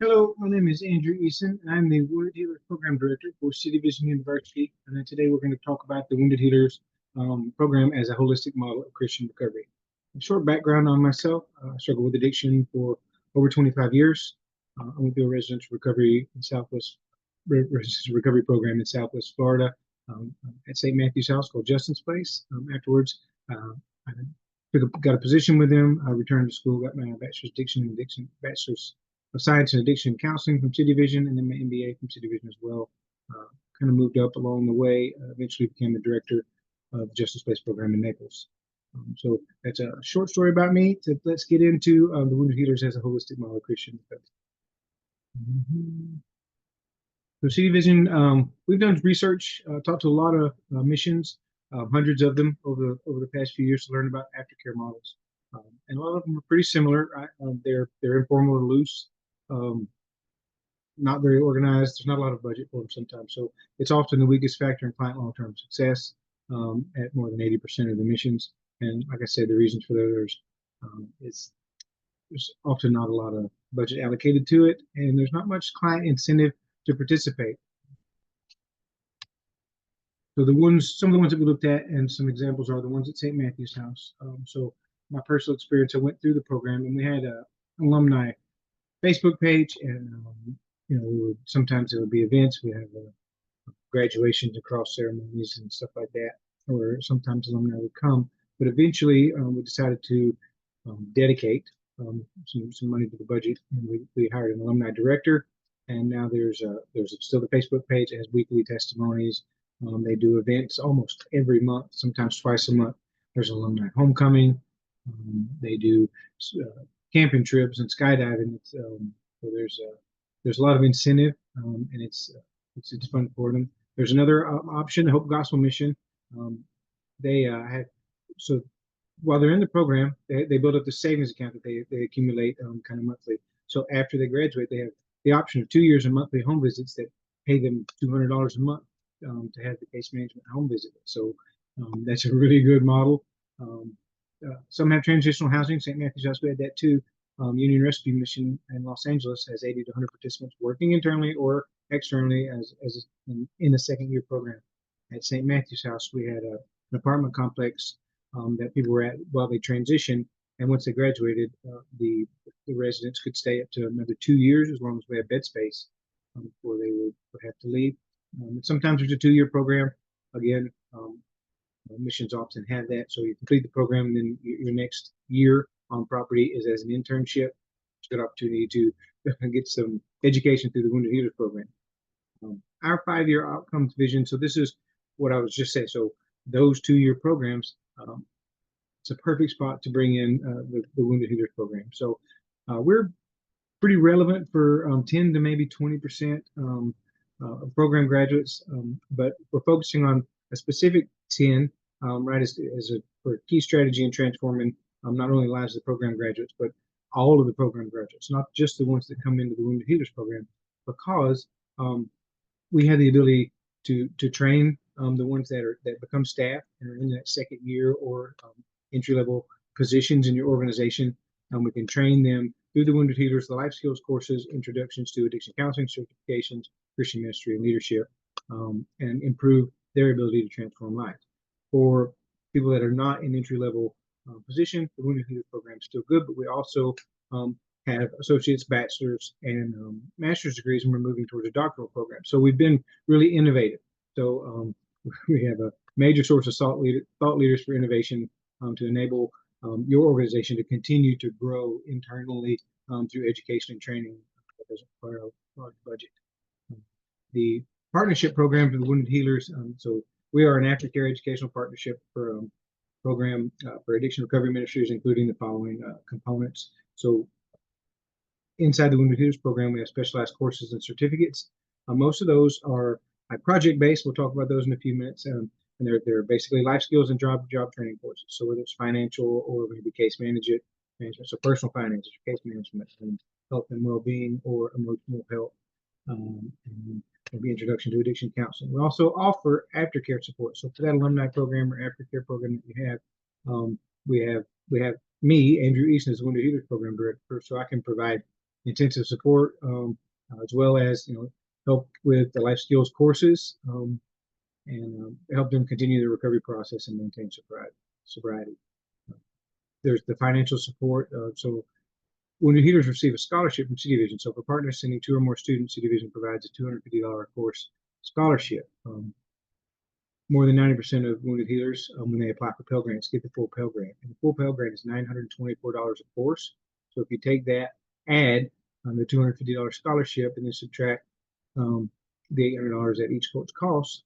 Hello, my name is Andrew Eason, and I'm the Wounded Healers Program Director for City Vision University. And then today we're going to talk about the Wounded Healers program as a holistic model of Christian recovery. A short background on myself: I struggled with addiction for over 25 years. I went through a residential recovery in residential recovery program in Southwest Florida at St. Matthew's House called Justin's Place. Afterwards, I got a position with them. I returned to school, got my bachelor's of Science and Addiction Counseling from City Vision, and then my MBA from City Vision as well. Kind of moved up along the way. Eventually became the director of the Justice Place program in Naples. So that's a short story about me. Let's get into the Wounded Healers as a holistic model of Christian. So City Vision, we've done research, talked to a lot of missions, hundreds of them over the past few years to learn about aftercare models. And a lot of them are pretty similar. Right? They're informal or loose. Not very organized. There's not a lot of budget for them sometimes. So it's often the weakest factor in client long-term success at more than 80% of the missions. And like I said, the reasons for that there's often not a lot of budget allocated to it, and there's not much client incentive to participate. So some of the ones that we looked at, and some examples are the ones at St. Matthew's House. So my personal experience, I went through the program, and we had an alumni Facebook page, and sometimes there would be events. We have graduations and cross ceremonies and stuff like that, or sometimes alumni would come. But eventually, we decided to dedicate some money to the budget, and we hired an alumni director. And now there's still the Facebook page. It has weekly testimonies. They do events almost every month, sometimes twice a month. There's alumni homecoming. They do camping trips and skydiving. So there's a lot of incentive, and it's fun for them. There's another option, the Hope Gospel Mission. They have so while they're in the program, they build up the savings account that they accumulate kind of monthly. So after they graduate, they have the option of 2 years of monthly home visits that pay them $200 a month to have the case management home visit. So that's a really good model. Some have transitional housing. St. Matthew's House, we had that too. Union Rescue Mission in Los Angeles has 80 to 100 participants working internally or externally in the second year program. At St. Matthew's House, we had an apartment complex that people were at while they transitioned, and once they graduated, the residents could stay up to another 2 years as long as we had bed space before they would have to leave. Sometimes there's a 2-year program. Again, missions often have that, so you complete the program, and then your next year on property is as an internship. It's a good opportunity to get some education through the Wounded Healers program. Our 5-year outcomes vision. So this is what I was just saying. So those 2-year programs, it's a perfect spot to bring in the Wounded Healers program. So we're pretty relevant for 10 to maybe 20% of program graduates, but we're focusing on a specific 10, right, for a key strategy in transforming not only the lives of the program graduates, but all of the program graduates, not just the ones that come into the Wounded Healers program, because we have the ability to train the ones that become staff and are in that second year or entry-level positions in your organization. We can train them through the Wounded Healers, the life skills courses, introductions to addiction counseling certifications, Christian ministry and leadership, and improve their ability to transform lives. For people that are not in entry-level position, the Wounded Healers program is still good, but we also have associates, bachelor's, and master's degrees, and we're moving towards a doctoral program. So we've been really innovative. So we have a major source of thought leaders for innovation to enable your organization to continue to grow internally through education and training that doesn't require a large budget. The partnership program for the Wounded Healers. So we are an aftercare educational partnership for program for addiction recovery ministries, including the following components. So inside the Wounded Healers program, we have specialized courses and certificates. Most of those are project-based. We'll talk about those in a few minutes. And they're basically life skills and job training courses. So whether it's financial or maybe case management, so personal finance, case management, and health and well-being, or emotional health, and maybe introduction to addiction counseling. We also offer aftercare support. So for that alumni program or aftercare program that you have, we have me, Andrew Easton, as the Wounded Healers program director, so I can provide intensive support, as well as help with the life skills courses, and help them continue the recovery process and maintain sobriety. There's the financial support. So wounded healers receive a scholarship from City Vision. So for partners sending 2 or more students, City Vision provides a $250 course scholarship. More than 90% of wounded healers, when they apply for Pell Grants, get the full Pell Grant. And the full Pell Grant is $924 a course. So if you take that, add the $250 scholarship, and then subtract the $800 that each course costs,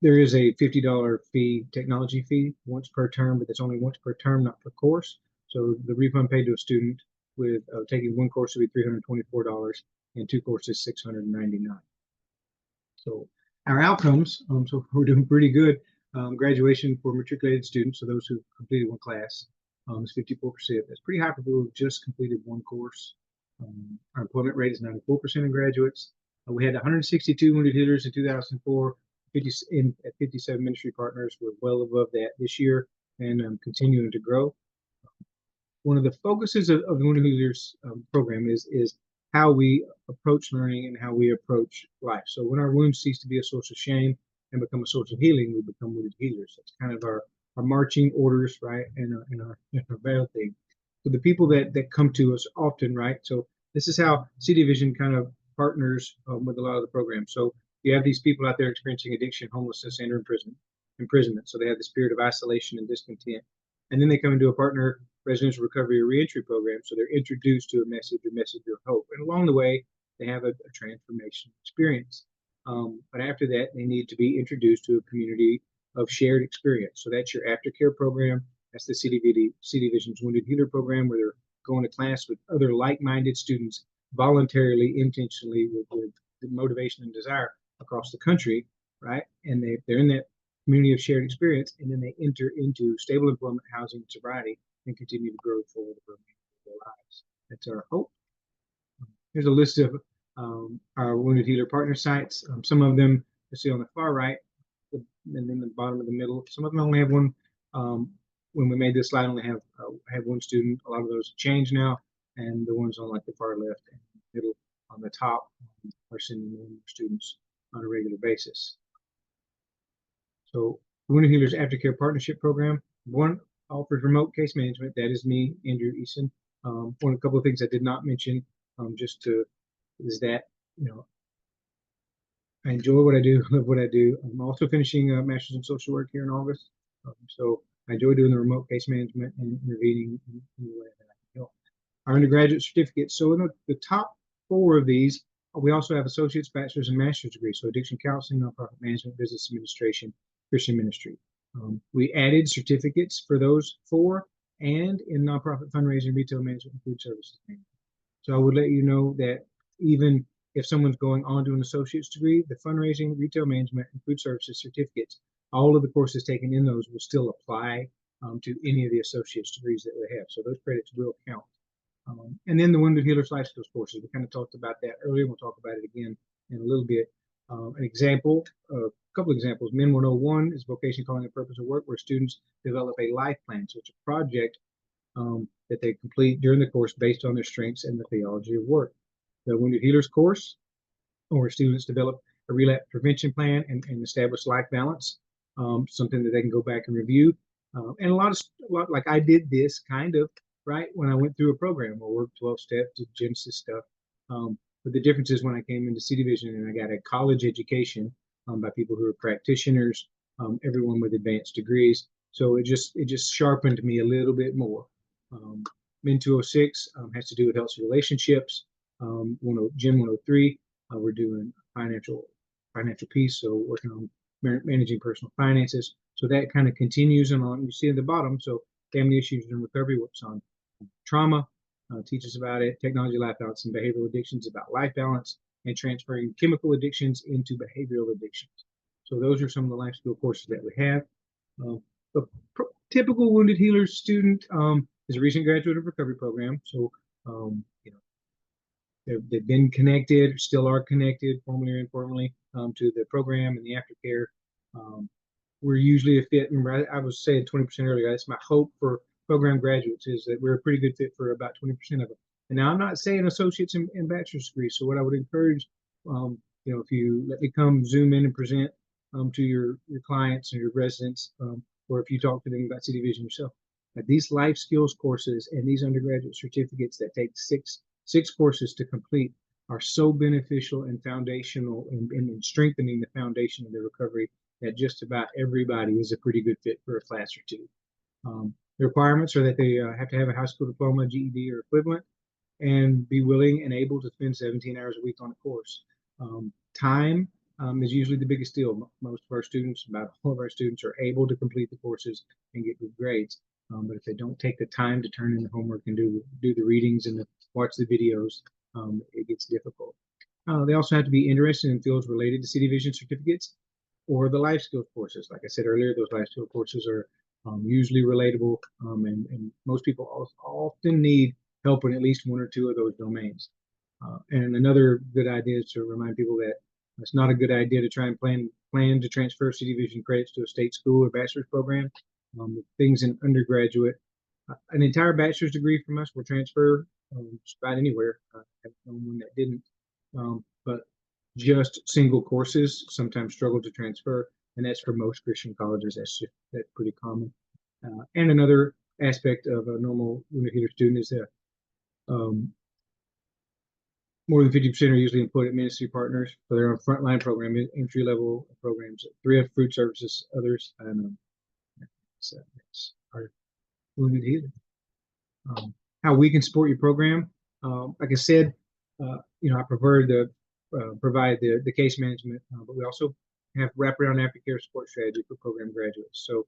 there is a $50 fee, technology fee, once per term, but it's only once per term, not per course. So the refund paid to a student with taking one course would be $324, and 2 courses $699. So our outcomes, so we're doing pretty good. Graduation for matriculated students, so those who completed one class, is 54%. That's pretty high for people who just completed one course. Our employment rate is 94% in graduates. We had 162 wounded healers in 2004. 57 ministry partners. We're well above that this year, and continuing to grow. One of the focuses of the Wounded Healers program is how we approach learning and how we approach life. So when our wounds cease to be a source of shame and become a source of healing, we become wounded healers. That's kind of our marching orders, right? And our battle thing. So the people that come to us often, right? So this is how City Vision kind of partners with a lot of the programs. So you have these people out there experiencing addiction, homelessness, and imprisonment. So they have the spirit of isolation and discontent. And then they come into a partner residential recovery or reentry program. So they're introduced to a message of hope. And along the way, they have a transformation experience. But after that, they need to be introduced to a community of shared experience. So that's your aftercare program. That's the City Vision's Wounded Healer program, where they're going to class with other like-minded students voluntarily, intentionally, with motivation and desire across the country, right? And they're in that community of shared experience, and then they enter into stable employment, housing, and sobriety, and continue to grow forward the remainder of their lives. That's our hope. Here's a list of our Wounded Healer partner sites. Some of them you see on the far right, and then the bottom of the middle. Some of them only have one. When we made this slide, only have one student. A lot of those changed now, and the ones on like the far left and middle on the top are sending more students on a regular basis. So Wounded Healers Aftercare Partnership Program, one offers remote case management. That is me, Andrew Eason. A couple of things I did not mention, is that, I enjoy what I do, love what I do. I'm also finishing a master's in social work here in August. So I enjoy doing the remote case management and intervening in the way that I can help. Our undergraduate certificates. So in the top 4 of these, we also have associate's, bachelor's, and master's degrees. So addiction counseling, nonprofit management, business administration, Christian ministry. We added certificates for those 4, and in nonprofit fundraising, retail management, and food services management. So I would let you know that even if someone's going on to an associate's degree, the fundraising, retail management, and food services certificates, all of the courses taken in those will still apply to any of the associate's degrees that they have. So those credits will count. And then the Wounded Healers Life Skills courses, we kind of talked about that earlier. We'll talk about it again in a little bit. An example, a couple of examples. Men 101 is vocation, calling, and purpose of work, where students develop a life plan. So it's a project that they complete during the course based on their strengths and the theology of work. The Wounded Healers course, where students develop a relapse prevention plan and establish life balance, something that they can go back and review. And a lot like I did this kind of right when I went through a program or worked 12 step to Genesis stuff. But the difference is when I came into City Vision and I got a college education by people who are practitioners, everyone with advanced degrees. So it just sharpened me a little bit more. Men 206 has to do with healthy relationships. Gen 103, we're doing financial peace, so working on managing personal finances. So that kind of continues and on. You see at the bottom, so family issues and recovery works on trauma, teaches about it, technology, life balance, and behavioral addictions, about life balance, and transferring chemical addictions into behavioral addictions. So those are some of the life skill courses that we have. The typical Wounded Healers student is a recent graduate of recovery program. So, they've been connected, still are connected, formally or informally, to the program and the aftercare. We're usually a fit. Remember, I was saying 20% earlier. That's my hope for program graduates is that we're a pretty good fit for about 20% of them. And now I'm not saying associates and bachelor's degrees. So what I would encourage, if you let me come zoom in and present to your clients and your residents, or if you talk to them about City Vision yourself, these life skills courses and these undergraduate certificates that take six courses to complete are so beneficial and foundational in strengthening the foundation of the recovery that just about everybody is a pretty good fit for a class or two. The requirements are that they have to have a high school diploma, GED, or equivalent, and be willing and able to spend 17 hours a week on a course. Time is usually the biggest deal. Most of our students, about all of our students, are able to complete the courses and get good grades. But if they don't take the time to turn in the homework and do the readings and watch the videos, it gets difficult. They also have to be interested in fields related to City Vision certificates or the life skills courses. Like I said earlier, those life skills courses are usually relatable, and most people often need help in at least one or two of those domains. And another good idea is to remind people that it's not a good idea to try and plan to transfer City Vision credits to a state school or bachelor's program. Things in undergraduate, an entire bachelor's degree from us will transfer just about anywhere. I have known one that didn't, but just single courses sometimes struggle to transfer, and that's for most Christian colleges. That's pretty common. And another aspect of a normal wounded healer student is that more than 50% are usually employed at ministry partners. So they're on frontline program, entry-level programs. 3 have food services, others, and that's our wounded healer. How we can support your program, like I said, I prefer to provide the case management, but we also have wraparound aftercare support strategy for program graduates. So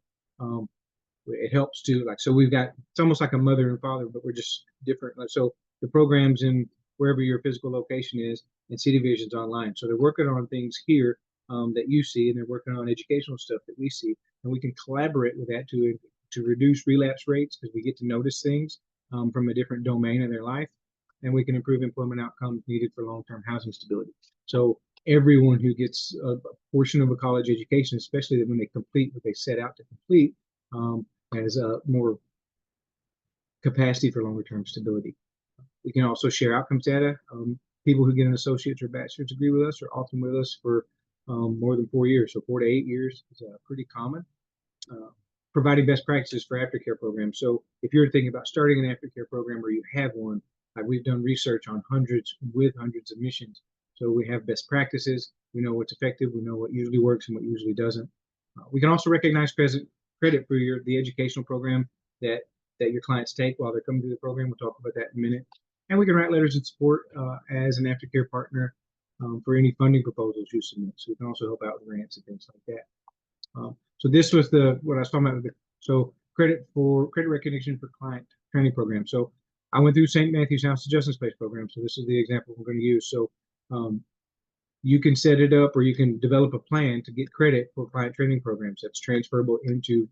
it helps to so we've got, it's almost like a mother and father, but we're just different. So the programs in wherever your physical location is, and City Vision's online. So they're working on things here that you see, and they're working on educational stuff that we see, and we can collaborate with that to reduce relapse rates because we get to notice things from a different domain in their life, and we can improve employment outcomes needed for long-term housing stability. So everyone who gets a portion of a college education, especially when they complete what they set out to complete, has more capacity for longer-term stability. We can also share outcomes data. People who get an associate's or bachelor's degree with us are often with us for more than 4 years. So 4 to 8 years is pretty common. Providing best practices for aftercare programs. So if you're thinking about starting an aftercare program or you have one, we've done research on hundreds of missions. So we have best practices. We know what's effective. We know what usually works and what usually doesn't. We can also recognize credit for the educational program that your clients take while they're coming through the program. We'll talk about that in a minute. And we can write letters of support as an aftercare partner for any funding proposals you submit. So we can also help out with grants and things like that. So this was what I was talking about. So credit recognition for client training program. So I went through St. Matthew's House Adjustment Space program. So this is the example we're going to use. So you can set it up, or you can develop a plan to get credit for client training programs that's transferable into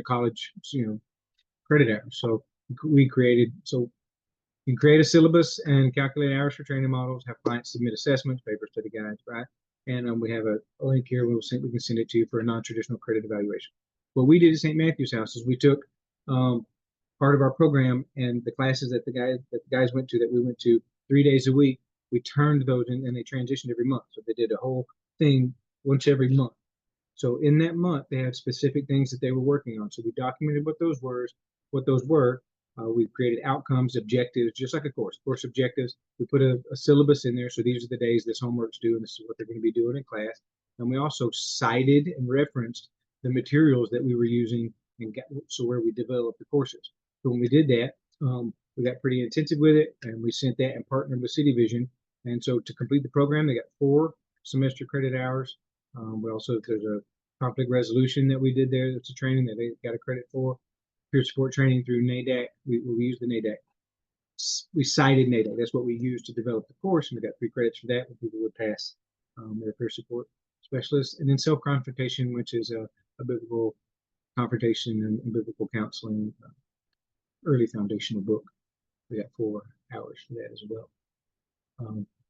college, credit hours. So you can create a syllabus and calculate hours for training models, have clients submit assessments, paper study guides, right? And we have a link here. We can send it to you for a non-traditional credit evaluation. What we did at St. Matthew's House is we took part of our program and the classes that the guys went to, that we went to 3 days a week. We turned those in, and they transitioned every month. So they did a whole thing once every month. So in that month, they had specific things that they were working on. So we documented what those were. We created outcomes, objectives, just like a course objectives. We put a syllabus in there. So these are the days this homework's due, and this is what they're going to be doing in class. And we also cited and referenced the materials that we were using, so where we developed the courses. So when we did that, we got pretty intensive with it, and we sent that and partnered with City Vision. And so to complete the program, they got 4 semester credit hours. There's a conflict resolution that we did there. That's a training that they got a credit for. Peer support training through NADAC. We used the NADAC. We cited NADAC. That's what we used to develop the course, and we got 3 credits for that when people would pass their peer support specialist. And then self-confrontation, which is a biblical confrontation and biblical counseling early foundational book. We got 4 hours for that as well.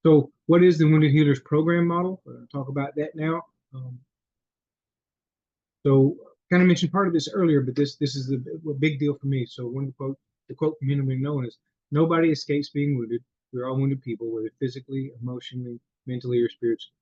So what is the Wounded Healers program model? We're going to talk about that now. So kind of mentioned part of this earlier, but this is a big deal for me. So one of the quote from Henry Nolan is, "Nobody escapes being wounded. We're all wounded people, whether physically, emotionally, mentally, or spiritually.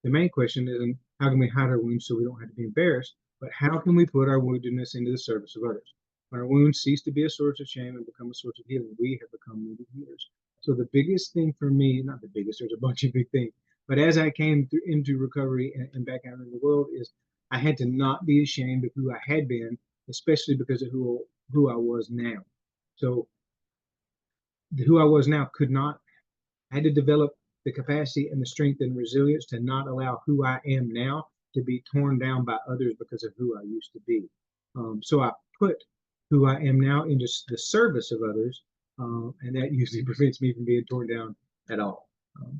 The main question isn't how can we hide our wounds so we don't have to be embarrassed, but how can we put our woundedness into the service of others? When our wounds cease to be a source of shame and become a source of healing, we have become wounded healers." So the biggest thing for me, not the biggest, there's a bunch of big things, but as I came into recovery and back out into the world, is I had to not be ashamed of who I had been, especially because of who I was now. So who I was now could not. I had to develop the capacity and the strength and resilience to not allow who I am now to be torn down by others because of who I used to be. So I put who I am now into the service of others, and that usually prevents me from being torn down at all.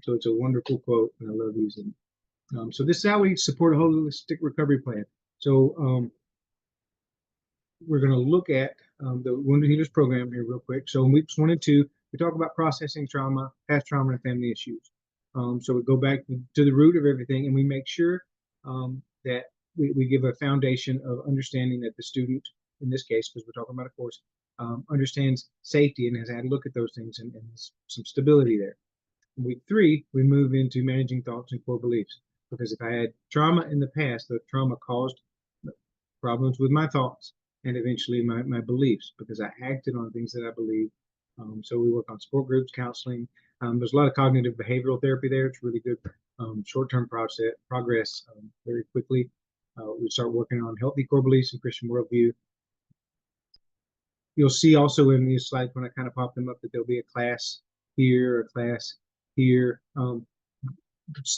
So it's a wonderful quote, and I love using it. So this is how we support a holistic recovery plan. So we're going to look at the Wounded Healers program here real quick. So in weeks 1 and 2, we talk about processing trauma, past trauma, and family issues. So we go back to the root of everything, and we make sure that we give a foundation of understanding that the student, in this case, because we're talking about a course, understands safety and has had a look at those things and some stability there. In week 3, we move into managing thoughts and core beliefs. Because if I had trauma in the past, the trauma caused problems with my thoughts and eventually my beliefs because I acted on things that I believed. So we work on support groups, counseling. There's a lot of cognitive behavioral therapy there. It's really good short-term progress very quickly. We start working on healthy core beliefs and Christian worldview. You'll see also in these slides when I kind of pop them up that there'll be a class here, a class here.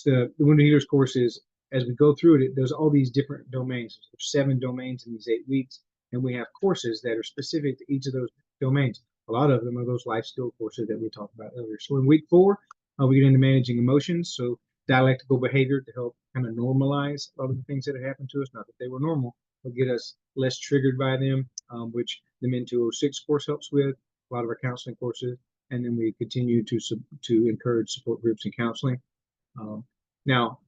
The Wounded Healers course is, as we go through it, there's all these different domains. There's 7 domains in these 8 weeks, and we have courses that are specific to each of those domains. A lot of them are those life skill courses that we talked about earlier. So in week 4, we get into managing emotions. So dialectical behavior to help kind of normalize a lot of the things that have happened to us. Not that they were normal, but get us less triggered by them, which the Men 206 course helps with, a lot of our counseling courses. And then we continue to encourage support groups and counseling. Now,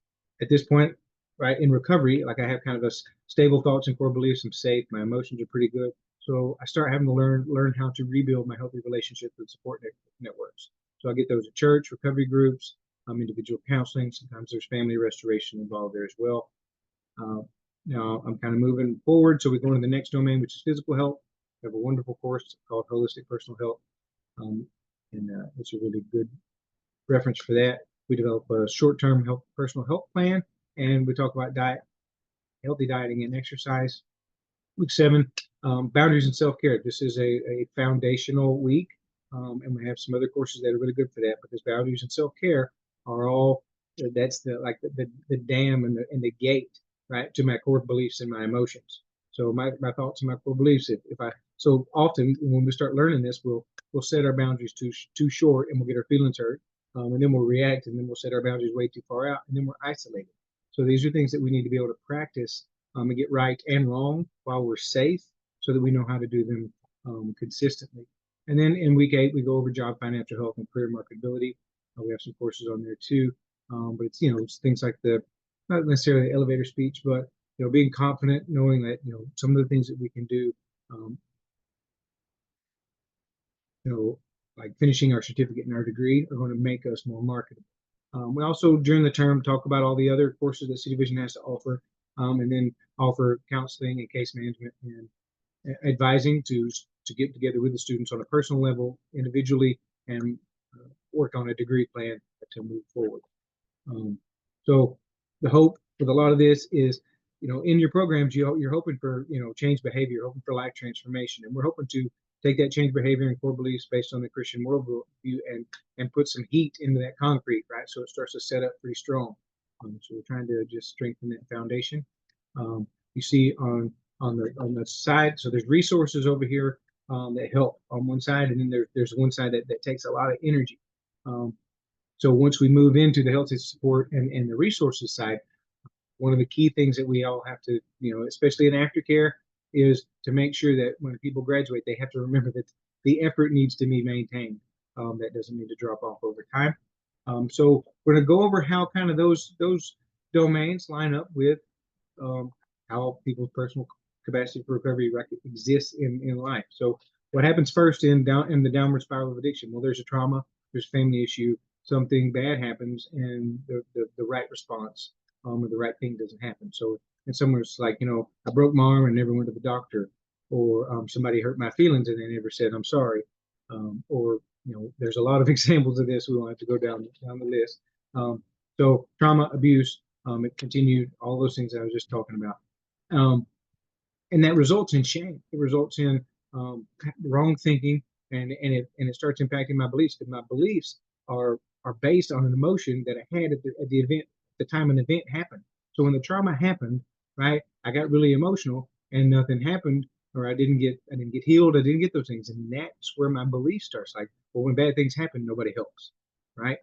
at this point, right, in recovery, like I have kind of a stable thoughts and core beliefs. I'm safe. My emotions are pretty good. So I start having to learn how to rebuild my healthy relationships with support networks. So I get those at church, recovery groups, individual counseling. Sometimes there's family restoration involved there as well. Now I'm kind of moving forward. So we go into the next domain, which is physical health. We have a wonderful course called Holistic Personal Health. And it's a really good reference for that. We develop a short-term personal health plan, and we talk about diet, healthy dieting and exercise. Week 7, boundaries and self-care. This is a foundational week, and we have some other courses that are really good for that because boundaries and self-care are all, that's the dam and the gate, right, to my core beliefs and my emotions. So my thoughts and my core beliefs. So often when we start learning this, we'll set our boundaries too short, and we'll get our feelings hurt. And then we'll react, and then we'll set our boundaries way too far out, and then we're isolated. So these are things that we need to be able to practice and get right and wrong while we're safe so that we know how to do them consistently. And then in week 8, we go over job, financial health, and career marketability. We have some courses on there too. But it's things like not necessarily the elevator speech, but being confident, knowing that some of the things that we can do, like finishing our certificate and our degree, are going to make us more marketable. We also, during the term, talk about all the other courses that City Vision has to offer, and then offer counseling and case management and advising to get together with the students on a personal level, individually, and work on a degree plan to move forward. So the hope with a lot of this is, in your programs, you're hoping for, change behavior, hoping for life transformation. And we're hoping to take that change behavior and core beliefs based on the Christian worldview and put some heat into that concrete, right? So it starts to set up pretty strong. So we're trying to just strengthen that foundation. You see on the side, so there's resources over here that help on one side, and then there's one side that takes a lot of energy. So once we move into the healthy support and the resources side, one of the key things that we all have to, especially in aftercare, is to make sure that when people graduate, they have to remember that the effort needs to be maintained. That doesn't need to drop off over time. So we're going to go over how kind of those domains line up with how people's personal capacity for recovery exists in life. So what happens first in the downward spiral of addiction? Well, there's a trauma, there's a family issue, something bad happens, and the right response or the right thing doesn't happen. So and someone's like, I broke my arm and never went to the doctor, or somebody hurt my feelings and they never said I'm sorry, or there's a lot of examples of this. We won't have to go down the list. So trauma, abuse, it continued, all those things I was just talking about. And that results in shame. It results in wrong thinking, and it starts impacting my beliefs, because my beliefs are based on an emotion that I had at the event, the time an event happened. So when the trauma happened, right, I got really emotional and nothing happened, or I didn't get healed. I didn't get those things, and that's where my belief starts. Like, well, when bad things happen, nobody helps, right?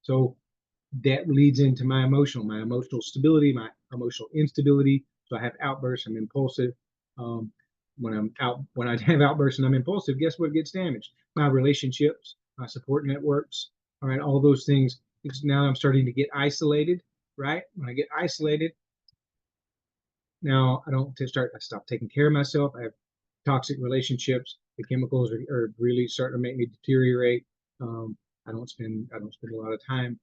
So that leads into my emotional stability, my emotional instability. So I have outbursts. I'm impulsive. When I have outbursts and I'm impulsive, guess what gets damaged? My relationships, my support networks. All right, all those things. Because now I'm starting to get isolated. Right? When I get isolated, now I stop taking care of myself. I have toxic relationships. The chemicals are really starting to make me deteriorate. I don't spend a lot of time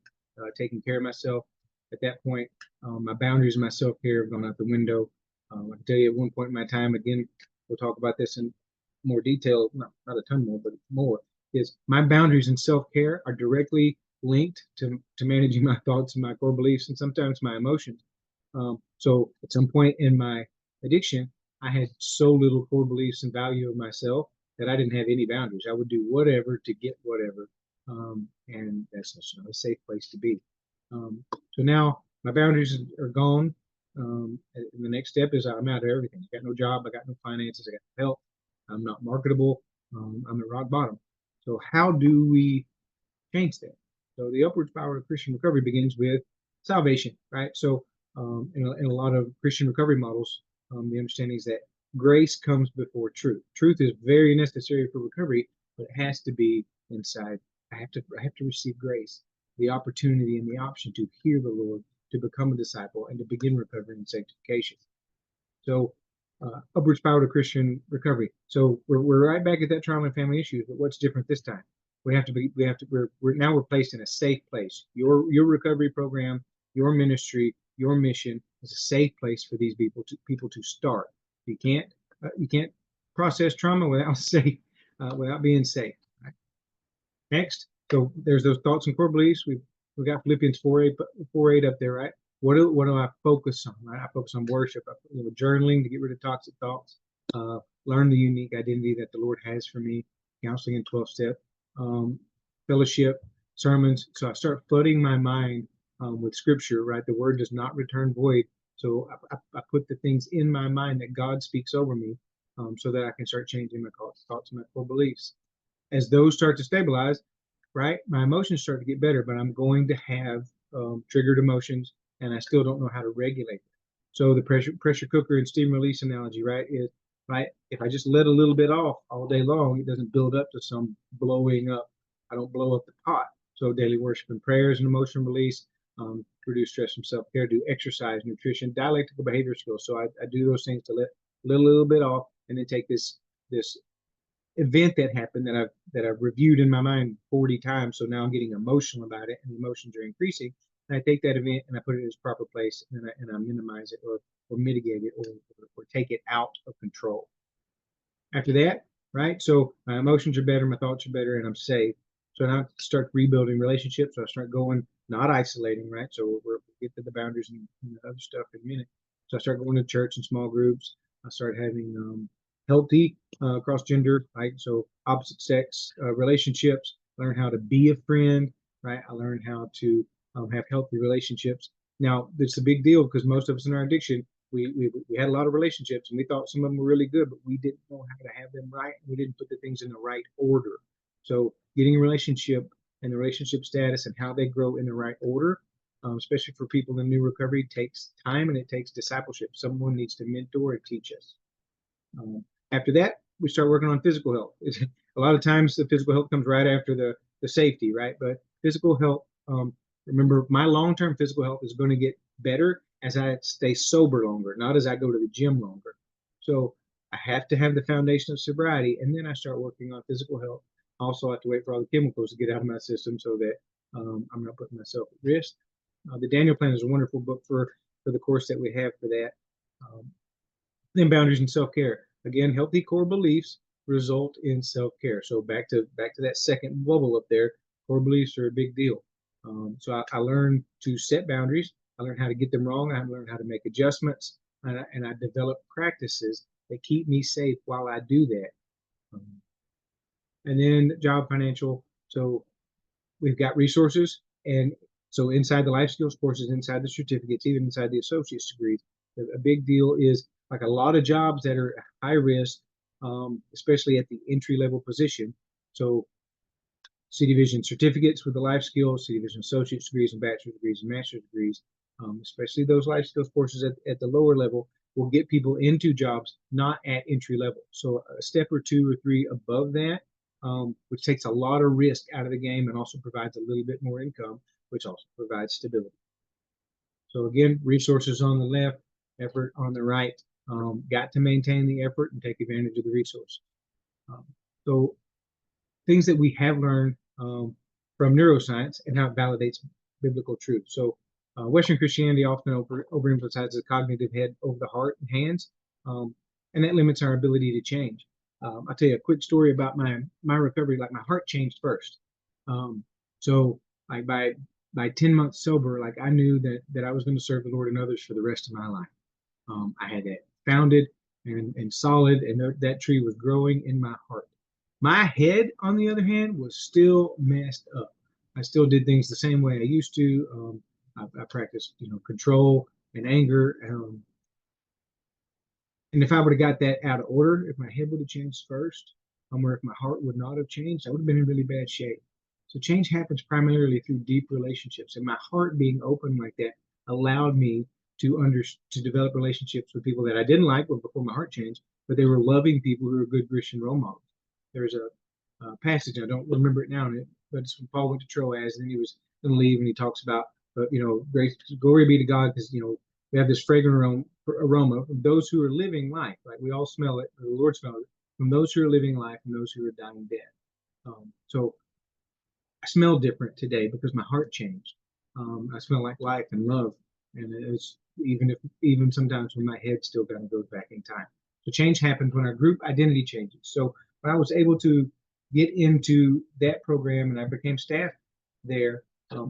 taking care of myself. At that point, my boundaries and my self-care have gone out the window. I can tell you at one point in my time, again, we'll talk about this in more detail, not a ton more, but more, is my boundaries and self-care are directly linked to managing my thoughts and my core beliefs and sometimes my emotions. So at some point in my addiction, I had so little core beliefs and value of myself that I didn't have any boundaries. I would do whatever to get whatever, and that's not a safe place to be. So now my boundaries are gone. And the next step is I'm out of everything. I got no job. I got no finances. I got no health. I'm not marketable. I'm at rock bottom. So how do we change that? So the upward spiral of Christian recovery begins with salvation, right? So in a lot of Christian recovery models, the understanding is that grace comes before truth. Truth is very necessary for recovery, but it has to be inside. I have to receive grace, the opportunity and the option to hear the Lord, to become a disciple, and to begin recovery and sanctification. So upward spiral to Christian recovery. So we're right back at that trauma and family issues, but what's different this time? We're placed in a safe place. Your recovery program, your ministry, your mission is a safe place for these people to start. You can't process trauma without being safe. Right? Next, so there's those thoughts and core beliefs. We've got Philippians 4:8 up there, right? What do I focus on? Right? I focus on worship, journaling to get rid of toxic thoughts, learn the unique identity that the Lord has for me, counseling and 12-step, fellowship, sermons. So I start flooding my mind with scripture, right? The word does not return void. So I put the things in my mind that God speaks over me, so that I can start changing my thoughts and my core beliefs. As those start to stabilize, right, my emotions start to get better, but I'm going to have triggered emotions, and I still don't know how to regulate it. So the pressure cooker and steam release analogy, right, is right. If I just let a little bit off all day long, it doesn't build up to some blowing up. I don't blow up the pot. So daily worship and prayers and emotion release, reduce stress from self-care, do exercise, nutrition, dialectical behavior skills. So I do those things to let a little bit off, and then take this event that happened that I've reviewed in my mind 40 times. So now I'm getting emotional about it, and the emotions are increasing. And I take that event and I put it in its proper place, and I minimize it or mitigate it or take it out of control. After that, right? So my emotions are better, my thoughts are better, and I'm safe. So now I start rebuilding relationships. So I start going, not isolating, right? So we'll get to the boundaries and the other stuff in a minute. So I start going to church and small groups. I start having healthy cross-gender, right? So opposite sex relationships. Learn how to be a friend, right? I learned how to have healthy relationships. Now, it's a big deal because most of us in our addiction, we had a lot of relationships and we thought some of them were really good, but we didn't know how to have them right. We didn't put the things in the right order. So getting a relationship and the relationship status and how they grow in the right order, especially for people in new recovery, takes time and it takes discipleship. Someone needs to mentor and teach us. After that, we start working on physical health. A lot of times the physical health comes right after the safety, right? But physical health, remember, my long-term physical health is going to get better as I stay sober longer, not as I go to the gym longer. So I have to have the foundation of sobriety, and then I start working on physical health. I also have to wait for all the chemicals to get out of my system so that I'm not putting myself at risk. The Daniel Plan is a wonderful book for the course that we have for that. Then boundaries and self-care. Again, healthy core beliefs result in self-care. So back to that second bubble up there. Core beliefs are a big deal. So I learned to set boundaries. I learned how to get them wrong. I learned how to make adjustments, and I developed practices that keep me safe while I do that. And then job financial. So we've got resources, and so inside the life skills courses, inside the certificates, even inside the associate's degrees, a big deal is like a lot of jobs that are high risk, especially at the entry level position. So C Division certificates with the life skills, C Division associate's degrees and bachelor's degrees and master's degrees, especially those life skills courses at the lower level will get people into jobs not at entry level. So a step or two or three above that, which takes a lot of risk out of the game and also provides a little bit more income, which also provides stability. So again, resources on the left, effort on the right. Got to maintain the effort and take advantage of the resource. So things that we have learned from neuroscience and how it validates biblical truth. So Western Christianity often overemphasizes cognitive head over the heart and hands, and that limits our ability to change. I'll tell you a quick story about my recovery. Like my heart changed first. So like by 10 months sober, like I knew that I was going to serve the Lord and others for the rest of my life. I had that founded and solid, and that tree was growing in my heart. My head, on the other hand, was still messed up. I still did things the same way I used to. I practiced, control and anger. And if I would have got that out of order, if my head would have changed first, or if my heart would not have changed, I would have been in really bad shape. So change happens primarily through deep relationships, and my heart being open like that allowed me to develop relationships with people that I didn't like before my heart changed, but they were loving people who were good Christian role models. There's a passage, I don't remember it now, but it's when Paul went to Troas and he was going to leave, and he talks about, grace, glory be to God, because we have this fragrant aroma from those who are living life. Right, we all smell it, or the Lord smells it, from those who are living life and those who are dying dead. So I smell different today because my heart changed. I smell like life and love, and it's even sometimes when my head still kind of goes back in time. So change happens when our group identity changes. So when I was able to get into that program and I became staff there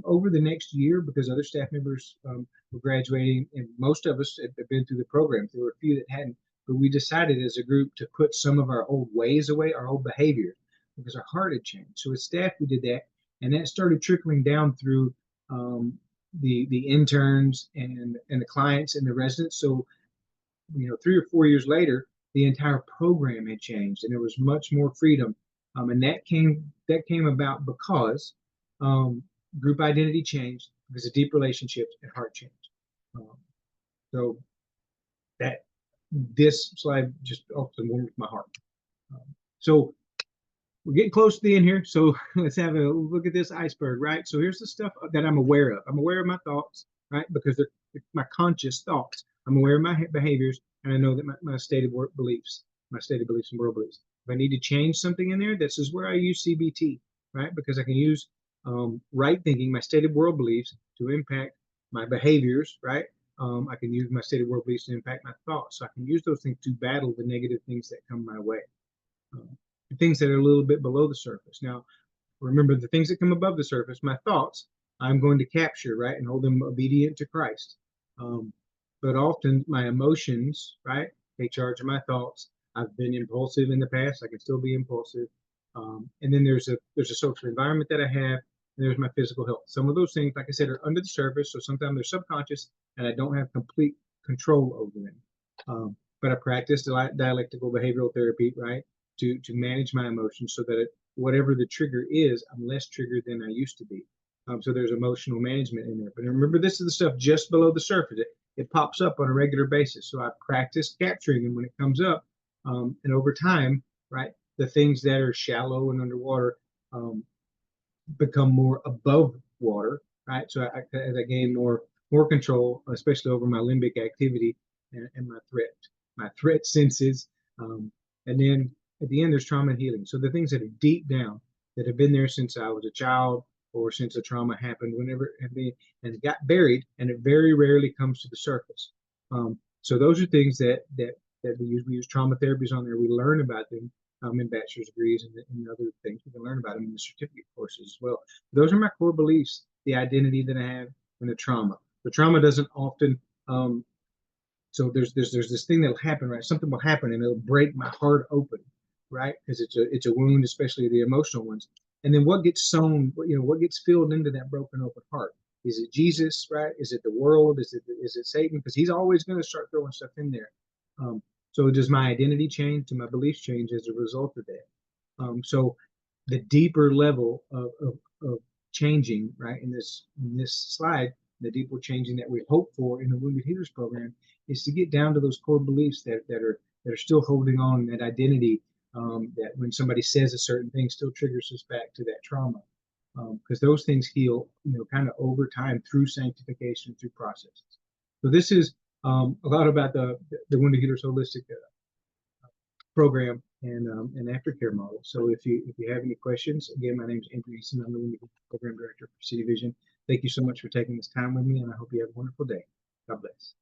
over the next year, because other staff members were graduating, and most of us had been through the program. There were a few that hadn't, but we decided as a group to put some of our old ways away, our old behaviors, because our heart had changed. So as staff, we did that, and that started trickling down through the interns and the clients and the residents. So 3 or 4 years later, the entire program had changed, and there was much more freedom. And that came about because group identity changed, because of deep relationships and heart change. So that this slide just often warms my heart. So we're getting close to the end here. So let's have a look at this iceberg, right? So here's the stuff that I'm aware of. I'm aware of my thoughts, right? Because they're my conscious thoughts. I'm aware of my behaviors, and I know that my stated beliefs and world beliefs. If I need to change something in there, this is where I use CBT, right? Because I can use right thinking, my stated world beliefs, to impact my behaviors, right? I can use my stated world beliefs to impact my thoughts. So I can use those things to battle the negative things that come my way. Things that are a little bit below the surface. Now, remember, the things that come above the surface, my thoughts, I'm going to capture, right, and hold them obedient to Christ. But often my emotions, right, take charge of my thoughts. I've been impulsive in the past. I can still be impulsive. And then there's a social environment that I have, and there's my physical health. Some of those things, like I said, are under the surface, so sometimes they're subconscious, and I don't have complete control over them. But I practice dialectical behavioral therapy, right, to manage my emotions so that whatever the trigger is, I'm less triggered than I used to be. So there's emotional management in there. But remember, this is the stuff just below the surface. It pops up on a regular basis. So I practice capturing them when it comes up. And over time, right, the things that are shallow and underwater become more above water, right? So as I gain more control, especially over my limbic activity and my threat. my threat senses, and then at the end there's trauma and healing. So the things that are deep down that have been there since I was a child or since a trauma happened, whenever it had been, and it got buried, and it very rarely comes to the surface. So those are things that we use. We use trauma therapies on there. We learn about them in bachelor's degrees and other things. We can learn about them in the certificate courses as well. Those are my core beliefs, the identity that I have, and the trauma. The trauma doesn't often so there's this thing that'll happen, right? Something will happen and it'll break my heart open, right? Because it's a wound, especially the emotional ones. And then what gets sown, what gets filled into that broken open heart? Is it Jesus, right? Is it the world? Is it Satan? Because he's always going to start throwing stuff in there. So does my identity change? Do my beliefs change as a result of that? So the deeper level of changing, right, in this slide, the deeper changing that we hope for in the Wounded Healers program is to get down to those core beliefs that are still holding on, that identity, that when somebody says a certain thing still triggers us back to that trauma, because those things heal, kind of over time through sanctification, through processes. So this is a lot about the Wounded Healers Holistic program and aftercare model. So if you have any questions, again, my name is Andrew Easton. I'm the program director for City Vision. Thank you so much for taking this time with me, and I hope you have a wonderful day. God bless.